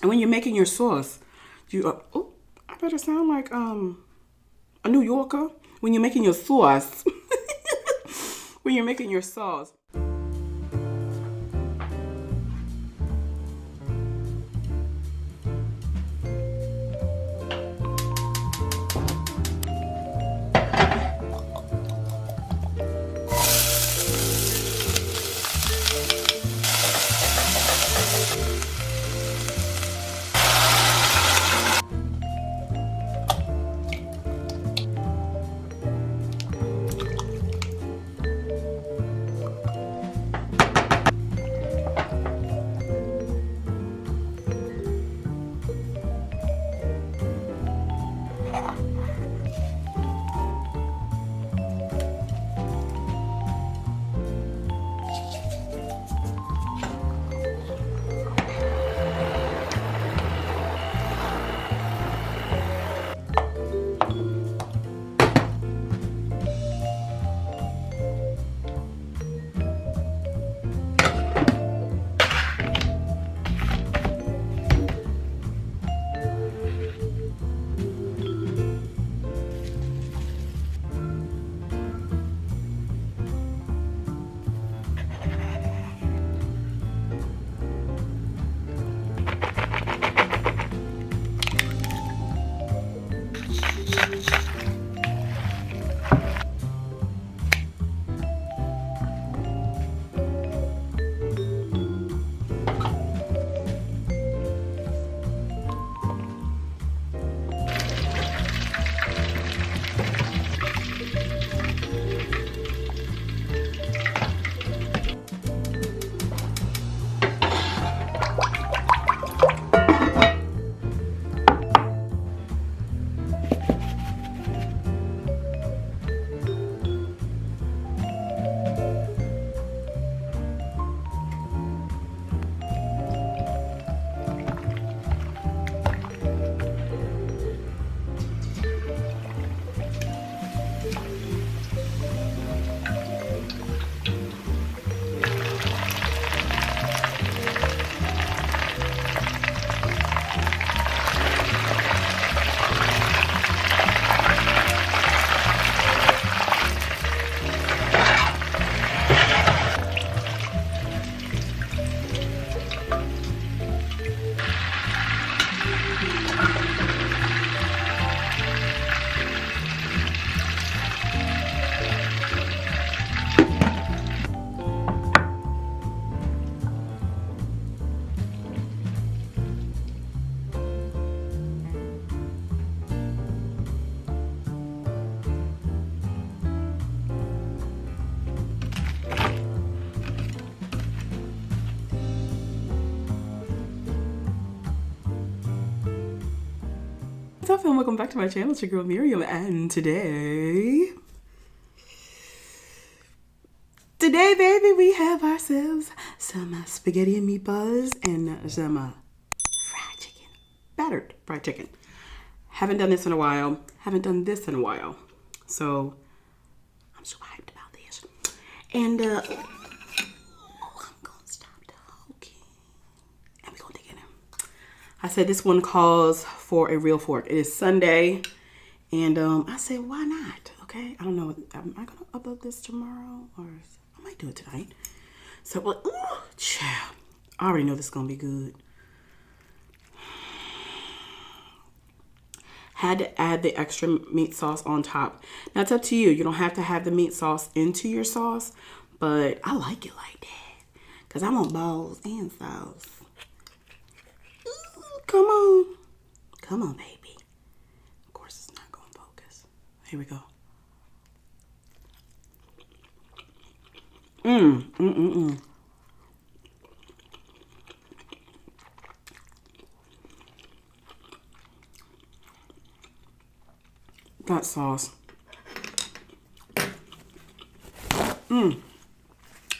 And when you're making your sauce, oh, I better sound like a New Yorker. When you're making your sauce, when you're making your sauce. What's up, and welcome back to my channel. It's your girl Miriam, and today, baby, we have ourselves some spaghetti and meatballs and some fried chicken, battered fried chicken. Haven't done this in a while. Haven't done this in a while, so I'm so hyped about this. And I'm gonna stop talking, and we're gonna dig in. I said this one calls for a real fork. It is Sunday, and I said, why not? Okay, I don't know. Am I gonna upload this tomorrow, or I might do it tonight? So, well, child, I already know this is gonna be good. Had to add the extra meat sauce on top. Now it's up to you. You don't have to have the meat sauce into your sauce, but I like it like that because I want balls and sauce. Come on. Come on, baby. Of course, it's not going to focus. Here we go. That sauce.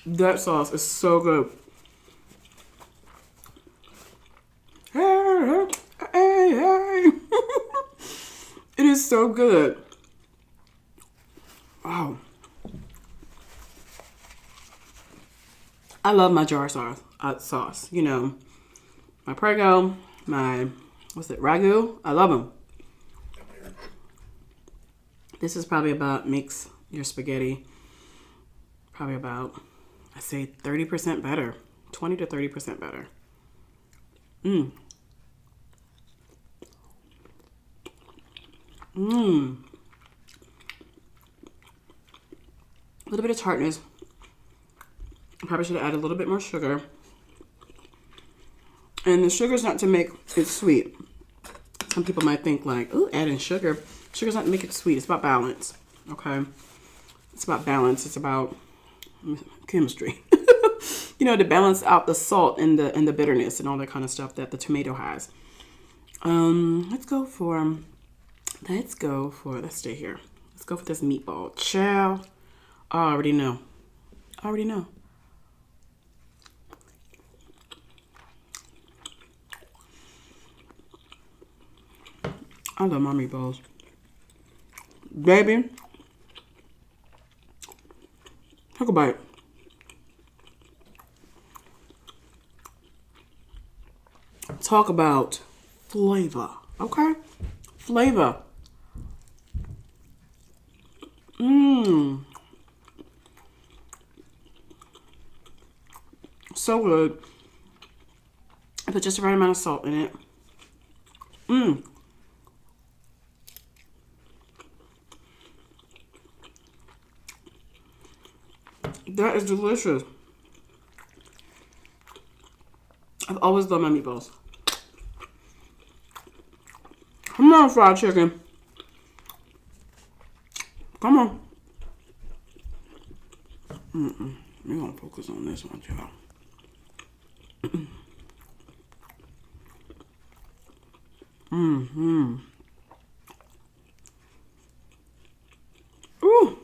That sauce is so good. Hey, hey. It is so good. Wow. I love my jar sauce. You know, my Prego, my, what's it, ragu. I love them. This is probably about, makes your spaghetti probably about, I say 30% better. 20 to 30% better. Mmm. Mmm. A little bit of tartness. I probably should have added a little bit more sugar. And the sugar's not to make it sweet. Some people might think like, oh, adding sugar. Sugar's not to make it sweet. It's about balance. Okay? It's about balance. It's about chemistry. You know, to balance out the salt and the bitterness and all that kind of stuff that the tomato has. Let's stay here. Let's go for this meatball. Chow. I already know. I already know. I love my meatballs. Baby. Take a bite. Talk about flavor. Okay? Flavor. Mmm. So good. I put just the right amount of salt in it. Mmm. That is delicious. I've always loved my meatballs. Come on, fried chicken. Come on. We're gonna focus on this one, y'all. Ooh.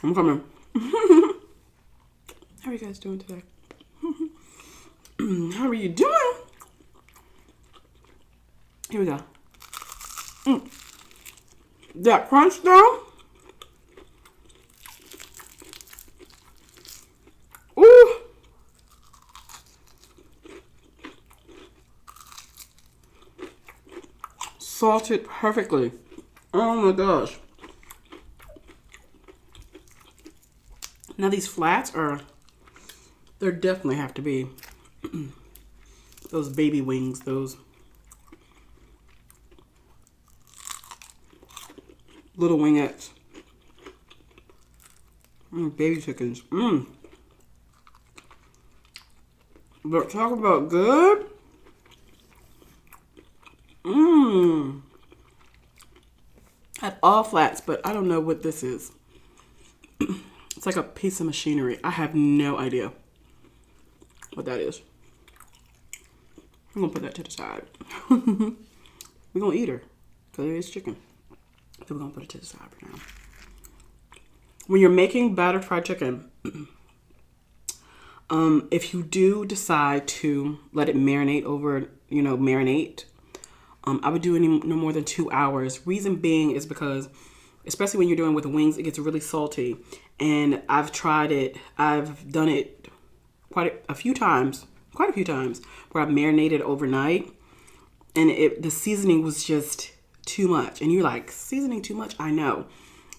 I'm coming. How are you guys doing today? How are you doing? Here we go. That crunch though. Ooh. Salted perfectly. Oh my gosh. Now these flats there definitely have to be those baby wings, those little wingettes. Baby chickens. But talk about good. At all flats, but I don't know what this is. It's like a piece of machinery. I have no idea what that is. I'm gonna put that to the side. We're gonna eat her because it is chicken. So we're gonna put it to the side for now. When you're making battered fried chicken, if you do decide to let it marinate marinate, I would do no more than 2 hours. Reason being is because, especially when you're doing with wings, it gets really salty. And I've tried it. I've done it quite a few times where I've marinated overnight, and the seasoning was just too much. And you're like, seasoning too much? I know,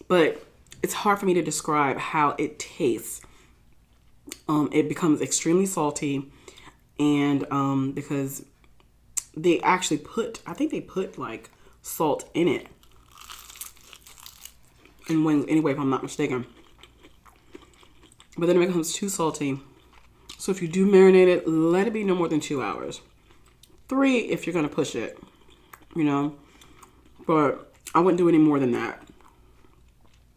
but it's hard for me to describe how it tastes. It becomes extremely salty, and because they actually I think they put like salt in it. And anyway, if I'm not mistaken. But then it becomes too salty. So if you do marinate it, let it be no more than 2 hours. 3 if you're gonna push it, But I wouldn't do any more than that.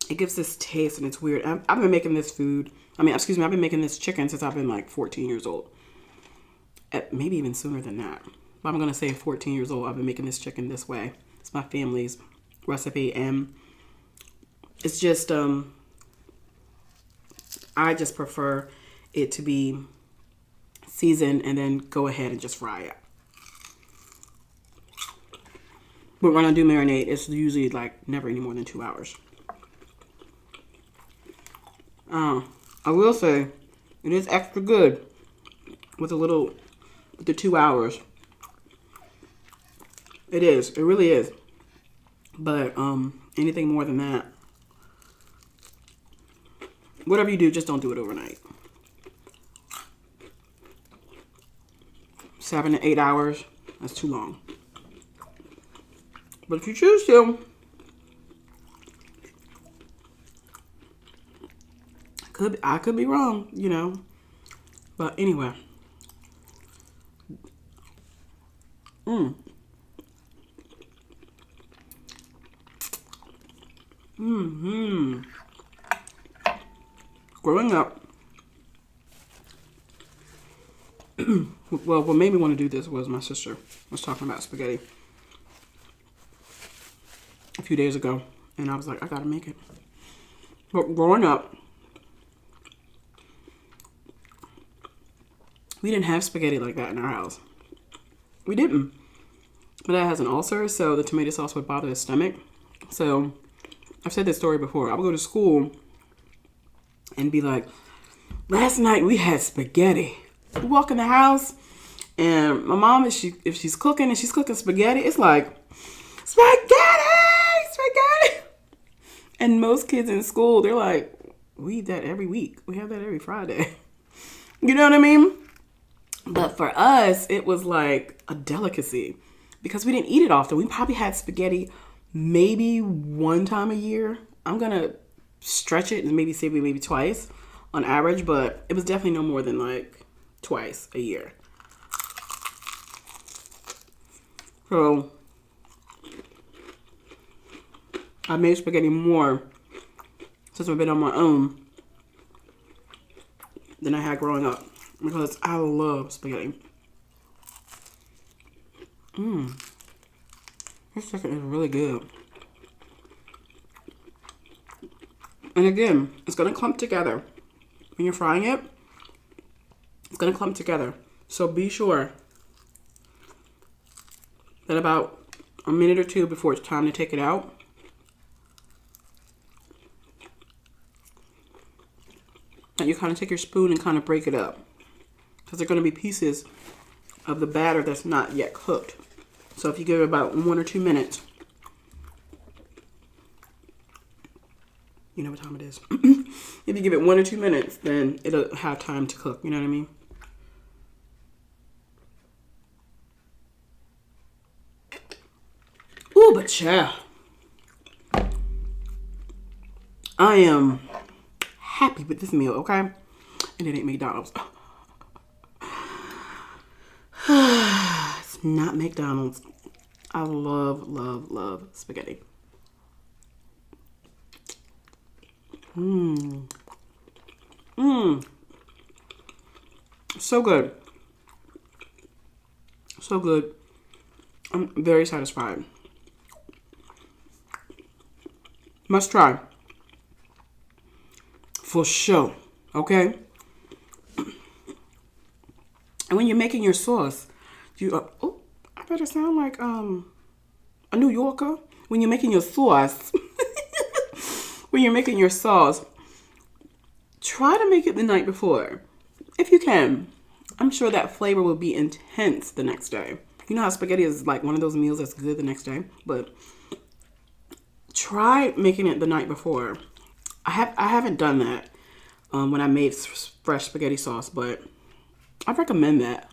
It gives this taste and it's weird. I've been making this I've been making this chicken since I've been like 14 years old. Maybe even sooner than that. But I'm gonna say 14 years old, I've been making this chicken this way. It's my family's recipe, and it's just, I just prefer it to be seasoned and then go ahead and just fry it. But when I do marinate, it's usually like never any more than 2 hours. I will say, it is extra good with the 2 hours. It is. It really is. But anything more than that, whatever you do, just don't do it overnight. 7 to 8 hours, that's too long. But if you choose to, I could be wrong, you know. But anyway. Growing up, well, what made me want to do this was my sister was talking about spaghetti a few days ago, and I was like, I gotta make it. But growing up, we didn't have spaghetti like that in our house. We didn't. My dad has an ulcer, so the tomato sauce would bother his stomach. So I've said this story before. I would go to school and be like, last night we had spaghetti. We walk in the house, and my mom, if she's cooking and she's cooking spaghetti, it's like, spaghetti! And most kids in school, they're like, we eat that every week. We have that every Friday. You know what I mean? But for us, it was like a delicacy because we didn't eat it often. We probably had spaghetti maybe one time a year. I'm going to stretch it and maybe say maybe twice on average, but it was definitely no more than like twice a year. So I made spaghetti more since I've been on my own than I had growing up because I love spaghetti. This chicken is really good. And again, it's going to clump together. When you're frying it, it's going to clump together. So be sure that about a minute or two before it's time to take it out, that you kind of take your spoon and kind of break it up. Because there are going to be pieces of the batter that's not yet cooked. So if you give it about 1 or 2 minutes, you know what time it is. If you give it 1 or 2 minutes, then it'll have time to cook. You know what I mean? Ooh, but yeah. I am happy with this meal, okay? And it ain't McDonald's. It's not McDonald's. I love, love, love spaghetti. So good. So good. I'm very satisfied. Must try. For sure. Okay? And when you're making your sauce, oh, I better sound like a New Yorker. When you're making your sauce, when you're making your sauce, try to make it the night before. If you can. I'm sure that flavor will be intense the next day. You know how spaghetti is like one of those meals that's good the next day? But try making it the night before. I haven't done that when I made fresh spaghetti sauce, but I recommend that.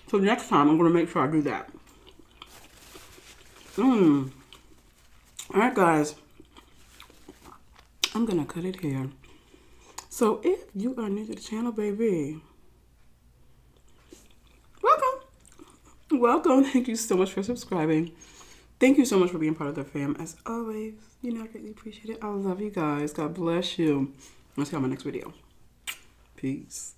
So next time I'm going to make sure I do that. Alright guys, I'm going to cut it here. So if you are new to the channel, baby, welcome. Thank you so much for subscribing. Thank you so much for being part of the fam. As always, you know I greatly appreciate it. I love you guys. God bless you. I'll see you on my next video. Peace.